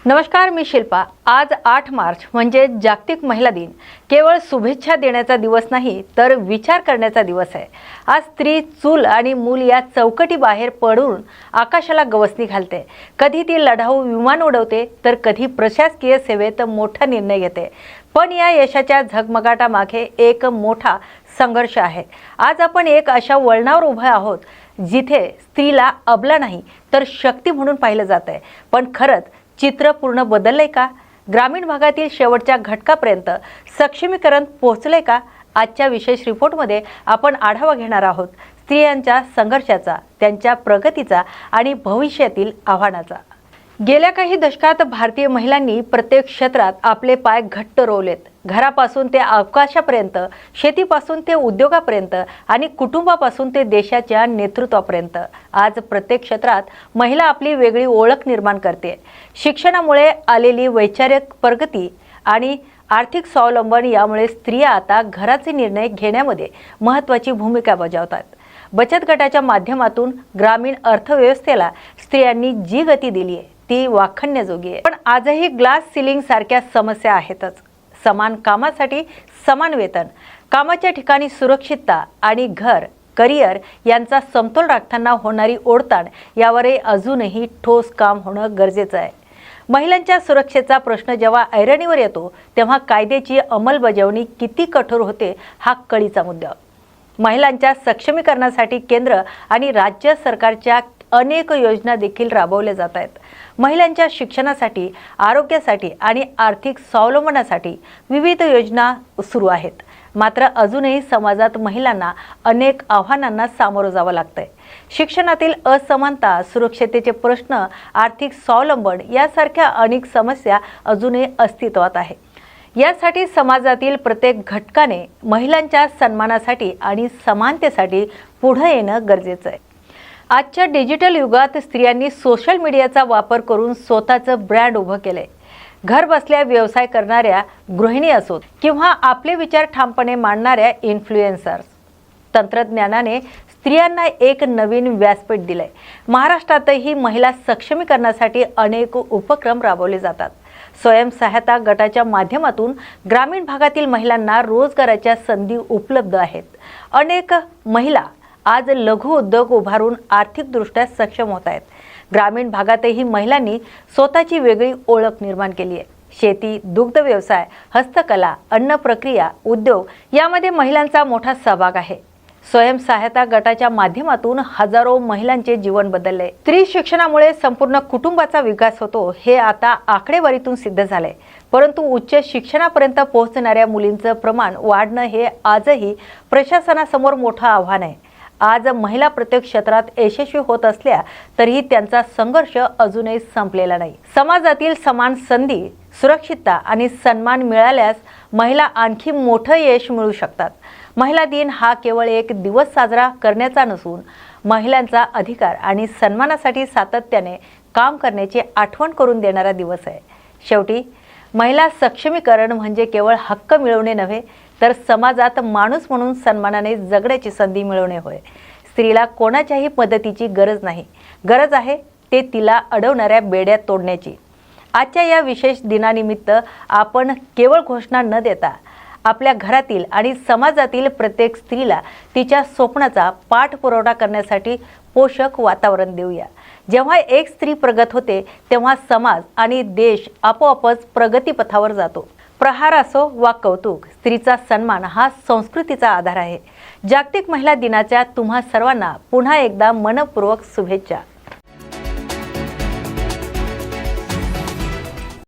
नमस्कार, मी शिल्पा। आज 8 मार्च म्हणजे जागतिक महिला दिन केवळ शुभेच्छा देण्याचा दिवस नाही तर विचार करण्याचा दिवस आहे। आज स्त्री चूल आणि मूल या चौकटी बाहेर पडून आकाशाला गवसणी घालते। कधी ती लढाऊ विमान उडवते तर कधी प्रशासकीय सेवेत मोठा निर्णय घेते। पण या यशाच्या झगमगाटामागे एक मोठा संघर्ष आहे। आज आपण एक अशा वळणावर उभे आहोत जिथे स्त्रीला अबला नाही तर शक्ती म्हणून पाहिलं जातंय। पण खरंच चित्र पूर्ण बदललंय का? ग्रामीण भागातील शेवटच्या घटकापर्यंत सक्षमीकरण पोहोचले का? आजच्या विशेष रिपोर्टमध्ये आपण आढावा घेणार आहोत स्त्रियांच्या संघर्षाचा, त्यांच्या प्रगतीचा आणि भविष्यातील आव्हानाचा। गेल्या काही दशकात भारतीय महिलांनी प्रत्येक क्षेत्रात आपले पाय घट्ट रोवलेत। घरापासून ते अवकाशापर्यंत, शेतीपासून ते उद्योगापर्यंत आणि कुटुंबापासून ते देशाच्या नेतृत्वापर्यंत आज प्रत्येक क्षेत्रात महिला आपली वेगळी ओळख निर्माण करते। शिक्षणामुळे आलेली वैचारिक प्रगती आणि आर्थिक स्वावलंबन यामुळे स्त्रिया आता घराचे निर्णय घेण्यामध्ये महत्त्वाची भूमिका बजावतात। बचत गटाच्या माध्यमातून ग्रामीण अर्थव्यवस्थेला स्त्रियांनी जी गती दिली आहे ती वाखण्याजोगी आहे। पण आजही ग्लास सिलिंग सारख्या समस्या आहेतच। समान कामासाठी समान वेतन, कामाच्या ठिकाणी सुरक्षितता आणि घर करिअर यांचा समतोल राखताना होणारी ओढताण यावरही अजूनही ठोस काम होणं गरजेचं आहे। महिलांच्या सुरक्षेचा प्रश्न जेव्हा ऐरणीवर येतो तेव्हा कायद्याची अंमलबजावणी किती कठोर होते हा कळीचा मुद्दा। महिलांच्या सक्षमीकरणासाठी केंद्र आणि राज्य सरकारच्या अनेक योजना देखील राबवल्या जात आहेत। महिलांच्या शिक्षणासाठी, आरोग्यासाठी आणि आर्थिक स्वावलंबनासाठी विविध योजना सुरू आहेत। मात्र अजूनही समाजात महिलांना अनेक आव्हानांना सामोरं जावं लागतंय। शिक्षणातील असमानता, सुरक्षतेचे प्रश्न, आर्थिक स्वावलंबन यासारख्या अनेक समस्या अजूनही अस्तित्वात आहेत। यासाठी समाजातील प्रत्येक घटकाने महिलांच्या सन्मानासाठी आणि समानतेसाठी पुढे येणं गरजेचं आहे। आजच्या डिजिटल युगात स्त्रियांनी सोशल मीडियाचा वापर करून स्वतःचं ब्रँड उभं केलंय। घर बसल्या व्यवसाय करणाऱ्या गृहिणी असोत किंवा आपले विचार ठामपणे मांडणाऱ्या इन्फ्लुएन्सर्स, तंत्रज्ञानाने स्त्रियांना एक नवीन व्यासपीठ दिलंय। महाराष्ट्रातही महिला सक्षमीकरणासाठी अनेक उपक्रम राबवले जातात। स्वयंसहायता गटाच्या माध्यमातून ग्रामीण भागातील महिलांना रोजगाराच्या संधी उपलब्ध आहेत। अनेक महिला आज लघु उद्योग उभारून आर्थिकदृष्ट्या सक्षम होत आहेत। ग्रामीण भागातही महिलांनी स्वतःची वेगळी ओळख निर्माण केली आहे। शेती, दुग्ध व्यवसाय, हस्तकला, अन्न प्रक्रिया उद्योग यामध्ये महिलांचा मोठा सहभाग आहे। स्वयंसहायता गटाच्या माध्यमातून हजारो महिलांचे जीवन बदलले। स्त्री शिक्षणामुळे संपूर्ण कुटुंबाचा विकास होतो हे आता आकडेवारीतून सिद्ध झाले। परंतु उच्च शिक्षणापर्यंत पोहोचणाऱ्या मुलींचं प्रमाण वाढणं हे आजही प्रशासनासमोर मोठं आव्हान आहे। आज महिला प्रत्येक क्षेत्रात यशस्वी होत असल्या तरीही त्यांचा संघर्ष अजूनही संपलेला नाही। समाजातील समान संधी, सुरक्षितता आणि सन्मान मिळाल्यास महिला आणखी मोठं यश मिळवू शकतात। महिला दिन हा केवळ एक दिवस साजरा करण्याचा नसून महिलांचा अधिकार आणि सन्मानासाठी सातत्याने काम करण्याची आठवण करून देणारा दिवस आहे। शेवटी महिला सक्षमीकरण म्हणजे केवळ हक्क मिळवणे नव्हे तर समाजात माणूस म्हणून सन्मानाने जगण्याची संधी मिळवणे होय। स्त्रीला कोणाच्याही मदतीची गरज नाही, गरज आहे ते तिला अडवणाऱ्या बेड्या तोडण्याची। आजच्या या विशेष दिनानिमित्त आपण केवळ घोषणा न देता आपल्या घरातील आणि समाजातील प्रत्येक स्त्रीला तिच्या स्वप्नाचा पाठपुरावा करण्यासाठी पोषक वातावरण देऊया। जेव्हा एक स्त्री प्रगत होते तेव्हा समाज आणि देश आपोआपच प्रगतीपथावर जातो। प्रहार असो वा कौतुक, स्त्रीचा सन्मान हा संस्कृतीचा आधार आहे। जागतिक महिला दिनाच्या तुम्हा सर्वांना पुन्हा एकदा मनपूर्वक शुभेच्छा।